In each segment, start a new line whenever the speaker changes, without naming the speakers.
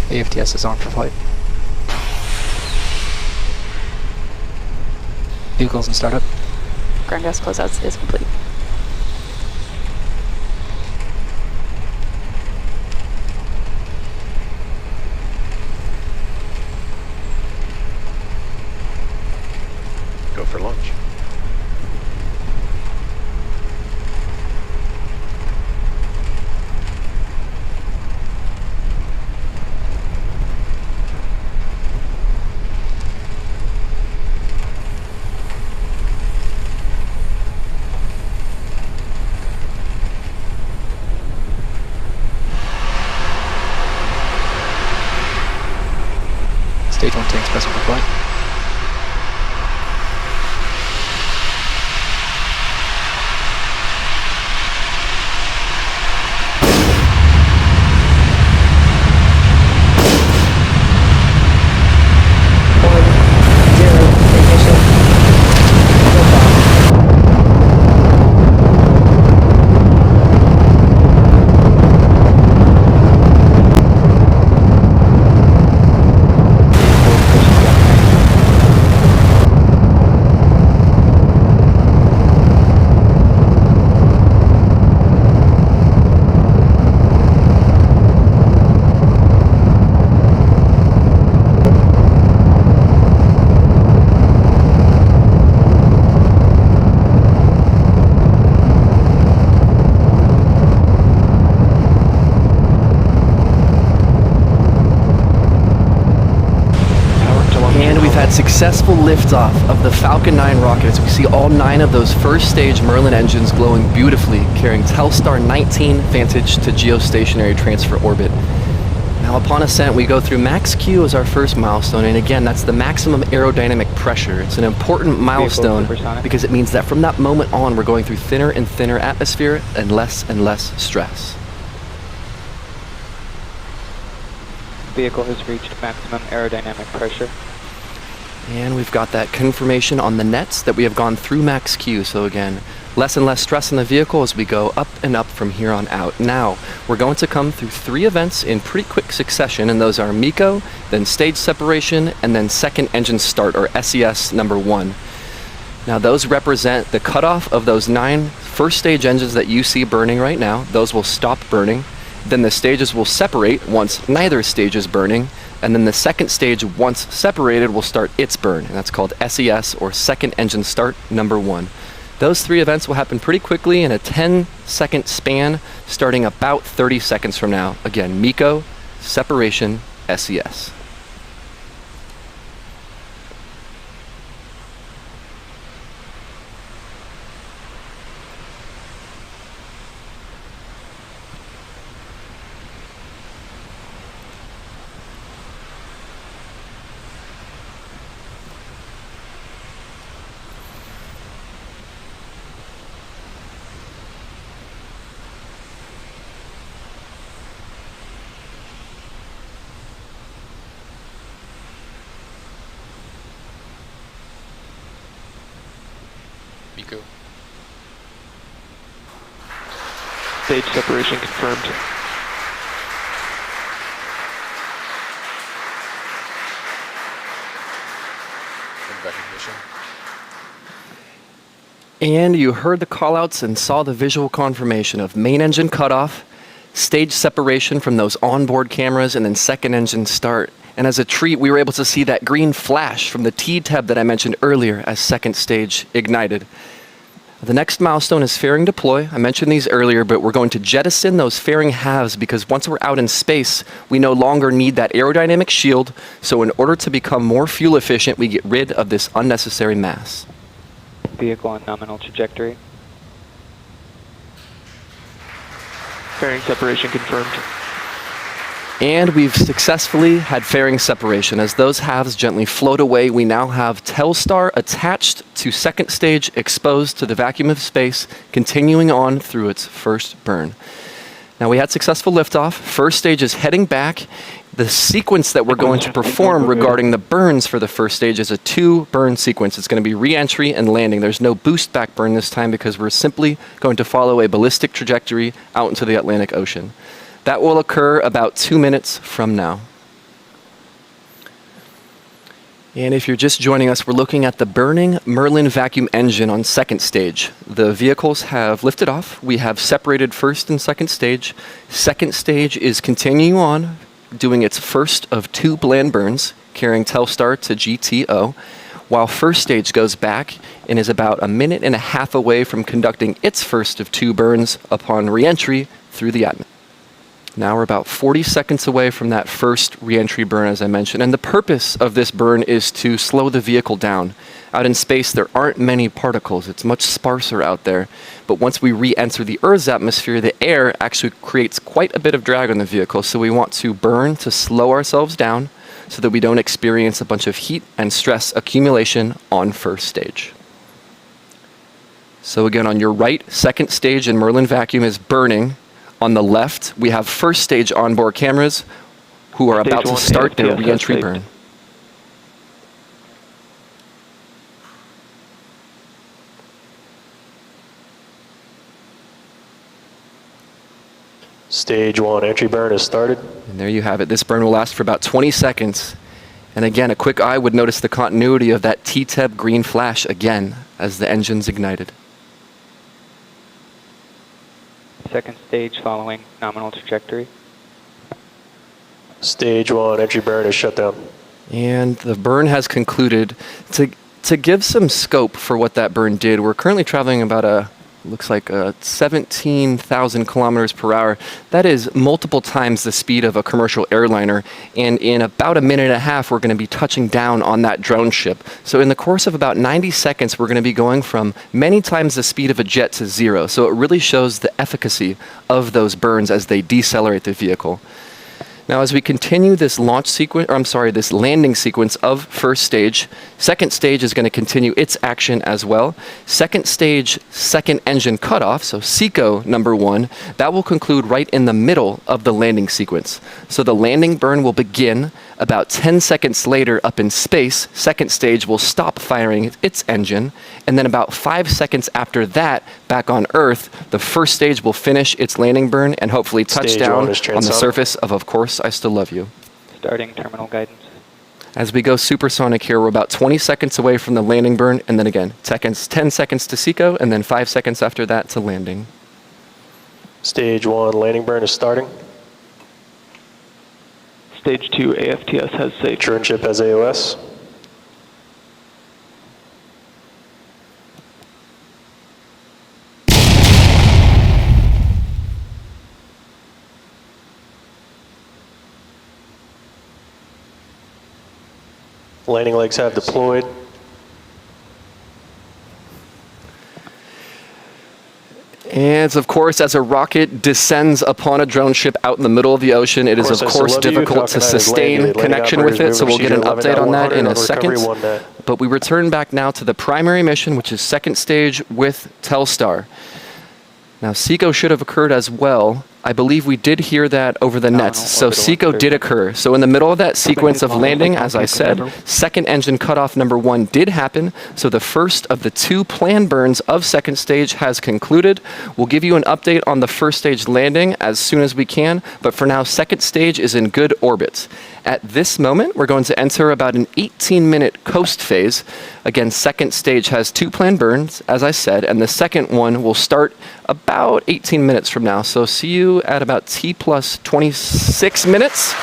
AFTS is on for flight. Vehicles and startup.
Ground gas closeouts is complete.
Go for launch.
Stage 1 tanks present for flight.
Successful liftoff of the Falcon 9 rocket as we see all 9 of those first stage Merlin engines glowing beautifully, carrying Telstar 19 Vantage to Geostationary Transfer Orbit. Now upon ascent we go through max Q as our first milestone, and again that's the maximum aerodynamic pressure. It's an important milestone because it means that from that moment on we're going through thinner and thinner atmosphere and less stress.
Vehicle has reached maximum aerodynamic pressure.
And we've got that confirmation on the nets that we have gone through max Q. So again, less and less stress in the vehicle as we go up and up from here on out. Now, we're going to come through 3 events in pretty quick succession, and those are MECO, then stage separation, and then second engine start, or SES number 1. Now those represent the cutoff of those 9 first stage engines that you see burning right now. Those will stop burning. Then the stages will separate once neither stage is burning. And then the second stage, once separated, will start its burn, and that's called SES, or second engine start number 1. Those 3 events will happen pretty quickly in a 10-second span, starting about 30 seconds from now. Again, MECO, separation, SES.
MECO.
Stage separation confirmed.
Recognition.
And you heard the callouts and saw the visual confirmation of main engine cutoff, stage separation from those onboard cameras, and then second engine start. And as a treat, we were able to see that green flash from the T-tab that I mentioned earlier as second stage ignited. The next milestone is fairing deploy. I mentioned these earlier, but we're going to jettison those fairing halves because once we're out in space, we no longer need that aerodynamic shield. So in order to become more fuel efficient, we get rid of this unnecessary mass.
Vehicle on nominal trajectory. Fairing separation confirmed.
And we've successfully had fairing separation. As those halves gently float away, we now have Telstar attached to second stage, exposed to the vacuum of space, continuing on through its first burn. Now we had successful liftoff. First stage is heading back. The sequence that we're going to perform regarding the burns for the first stage is a 2-burn sequence. It's going to be re-entry and landing. There's no boost back burn this time because we're simply going to follow a ballistic trajectory out into the Atlantic Ocean. That will occur about 2 minutes from now. And if you're just joining us, we're looking at the burning Merlin vacuum engine on second stage. The vehicles have lifted off. We have separated first and second stage. Second stage is continuing on, doing its first of 2 bland burns, carrying Telstar to GTO, while first stage goes back and is about 1.5 minutes away from conducting its first of 2 burns upon re-entry through the atmosphere. Now we're about 40 seconds away from that first re-entry burn, as I mentioned, and the purpose of this burn is to slow the vehicle down. Out in space, there aren't many particles. It's much sparser out there. But once we re-enter the Earth's atmosphere, the air actually creates quite a bit of drag on the vehicle, so we want to burn to slow ourselves down so that we don't experience a bunch of heat and stress accumulation on first stage. So again, on your right, second stage in Merlin vacuum is burning. On the left, we have first stage onboard cameras who are about to start their re-entry burn.
Stage 1 entry burn is started.
And there you have it. This burn will last for about 20 seconds. And again, a quick eye would notice the continuity of that TTEB green flash again as the engine's ignited.
Second stage following nominal trajectory.
Stage 1 entry burn is shut down.
And the burn has concluded. To give some scope for what that burn did, we're currently traveling about looks like 17,000 kilometers per hour. That is multiple times the speed of a commercial airliner. And in about 1.5 minutes, we're going to be touching down on that drone ship. So in the course of about 90 seconds, we're going to be going from many times the speed of a jet to 0. So it really shows the efficacy of those burns as they decelerate the vehicle. Now, as we continue this this landing sequence of first stage, second stage is going to continue its action as well. Second stage, second engine cutoff, so SECO number 1, that will conclude right in the middle of the landing sequence. So the landing burn will begin about 10 seconds later up in space. Second stage will stop firing its engine, and then about 5 seconds after that, back on Earth, the first stage will finish its landing burn and hopefully touch down on the surface of course, I Still Love You.
Starting terminal guidance.
As we go supersonic here, we're about 20 seconds away from the landing burn, and then again, 10 seconds to SECO, and then 5 seconds after that to landing.
Stage 1 landing burn is starting.
Stage 2 AFTS has safe.
Drone ship has AOS. Landing legs have deployed.
And of course, as a rocket descends upon a drone ship out in the middle of the ocean, it is of course difficult to sustain connection with it, so we'll get an update on that in a second. But we return back now to the primary mission, which is second stage with Telstar. Now, SECO should have occurred as well. I believe we did hear that over the nets, so SECO did occur. So in the middle of that sequence of landing, as I said, second engine cutoff number 1 did happen. So the first of the 2 planned burns of second stage has concluded. We'll give you an update on the first stage landing as soon as we can, but for now, second stage is in good orbit. At this moment, we're going to enter about an 18-minute coast phase. Again, second stage has 2 planned burns, as I said, and the second one will start about 18 minutes from now. So see you at about T plus 26 minutes.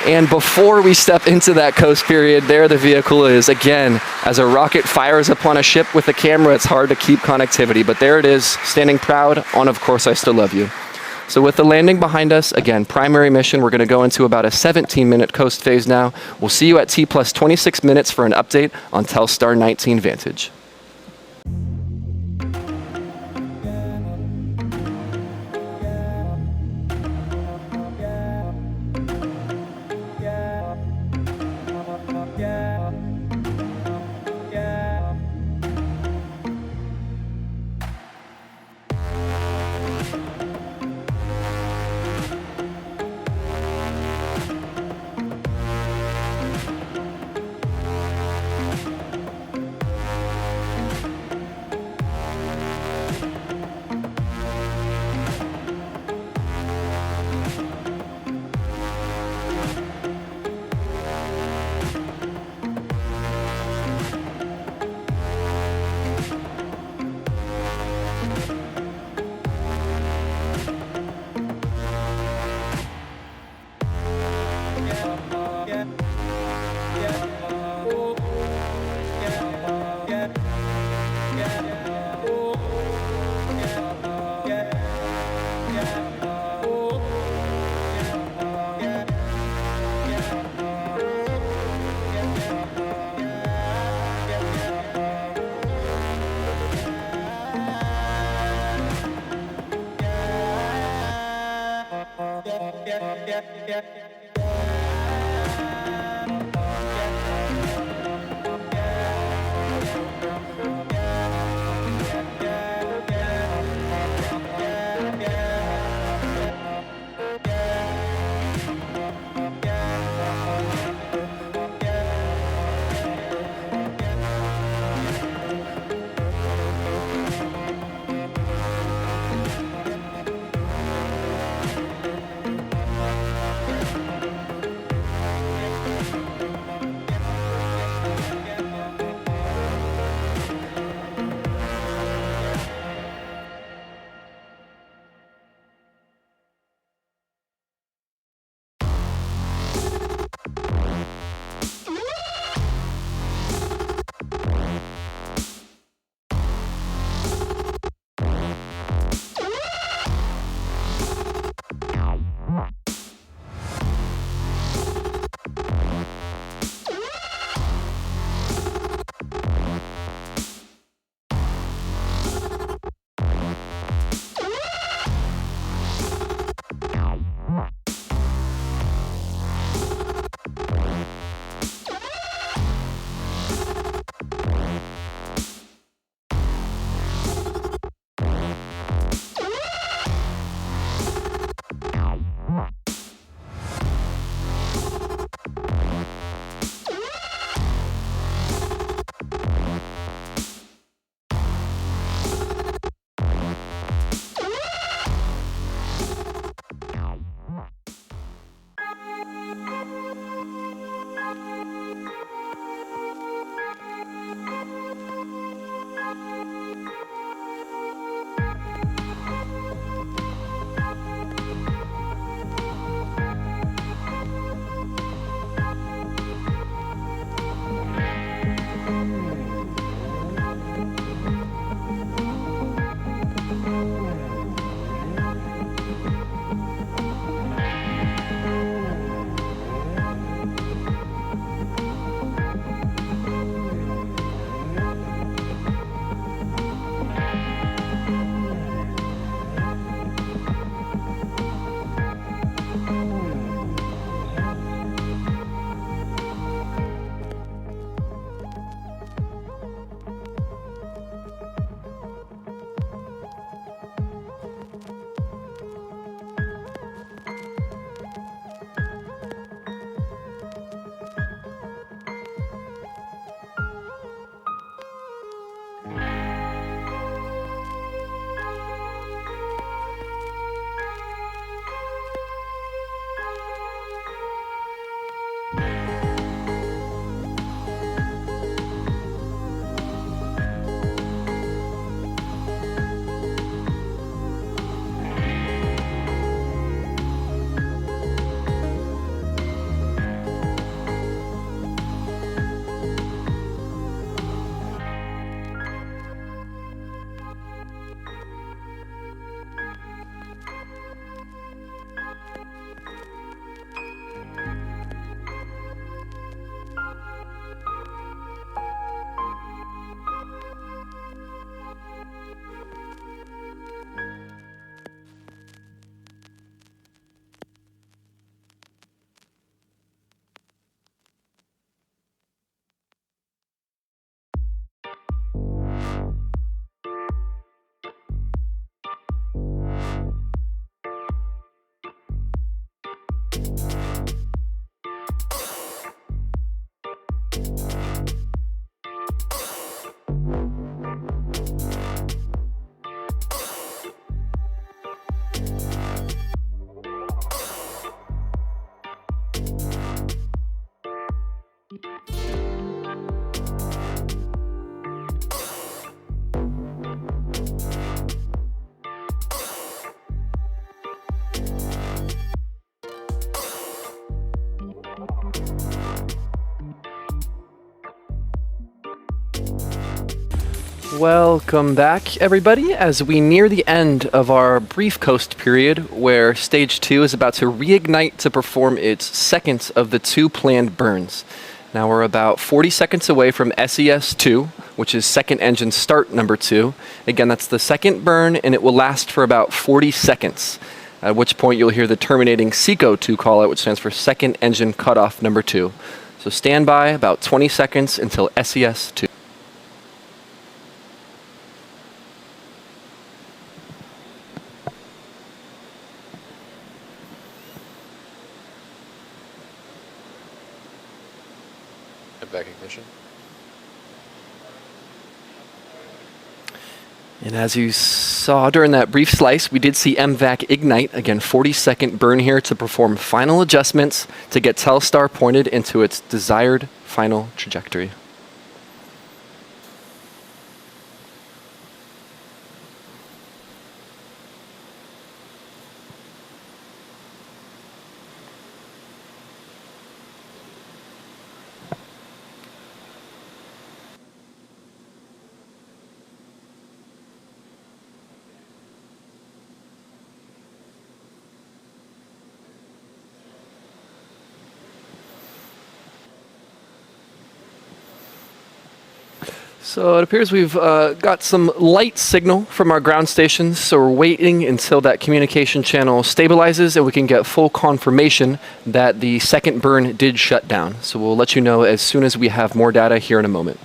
And before we step into that coast period, there the vehicle is. Again, as a rocket fires upon a ship with a camera, it's hard to keep connectivity, but there it is, standing proud on Of Course I Still Love You. So with the landing behind us, again, primary mission, we're going to go into about a 17-minute coast phase now. We'll see you at T plus 26 minutes for an update on Telstar 19 Vantage. Welcome back, everybody, as we near the end of our brief coast period where Stage 2 is about to reignite to perform its second of the two planned burns. Now we're about 40 seconds away from SES-2, which is second engine start number 2. Again, that's the second burn, and it will last for about 40 seconds. at which point you'll hear the terminating SECO-2 call out, which stands for Second Engine Cutoff Number 2. So stand by about 20 seconds until SES-2.
Back ignition.
And as you saw during that brief slice, we did see MVAC ignite. Again, 40-second burn here to perform final adjustments to get Telstar pointed into its desired final trajectory. So it appears we've got some light signal from our ground stations, so we're waiting until that communication channel stabilizes and we can get full confirmation that the second burn did shut down. So we'll let you know as soon as we have more data here in a moment.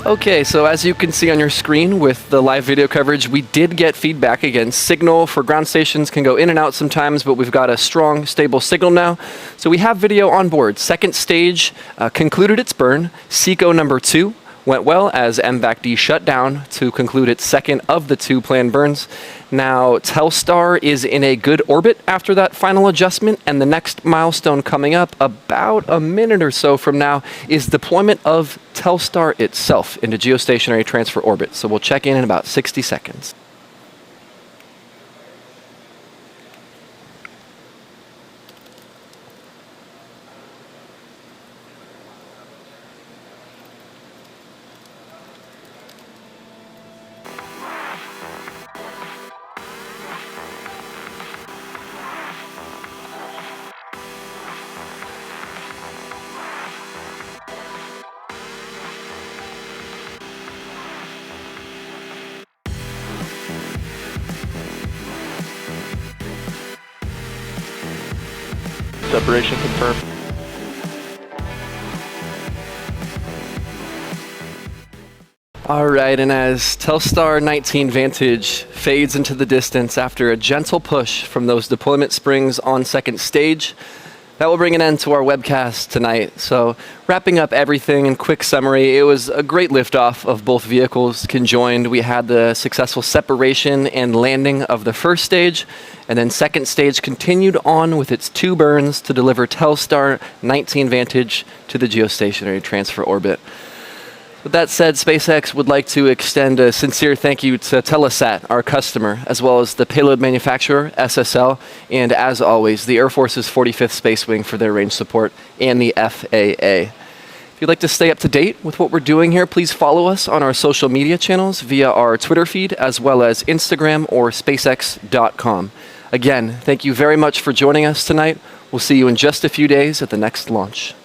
Okay, so as you can see on your screen with the live video coverage, we did get feedback. Again, signal for ground stations can go in and out sometimes, but we've got a strong, stable signal now. So we have video on board. Second stage concluded its burn. SECO number 2 went well as MVAC-D shut down to conclude its second of the 2 planned burns. Now, Telstar is in a good orbit after that final adjustment, and the next milestone coming up about a minute or so from now is deployment of Telstar itself into Geostationary Transfer Orbit. So we'll check in about 60 seconds.
Separation confirmed.
All right, and as Telstar 19 Vantage fades into the distance after a gentle push from those deployment springs on second stage, that will bring an end to our webcast tonight. So wrapping up everything in quick summary, it was a great liftoff of both vehicles conjoined. We had the successful separation and landing of the first stage, and then second stage continued on with its 2 burns to deliver Telstar 19 Vantage to the Geostationary Transfer Orbit. With that said, SpaceX would like to extend a sincere thank you to Telesat, our customer, as well as the payload manufacturer, SSL, and as always, the Air Force's 45th Space Wing for their range support, and the FAA. If you'd like to stay up to date with what we're doing here, please follow us on our social media channels via our Twitter feed, as well as Instagram or SpaceX.com. Again, thank you very much for joining us tonight. We'll see you in just a few days at the next launch.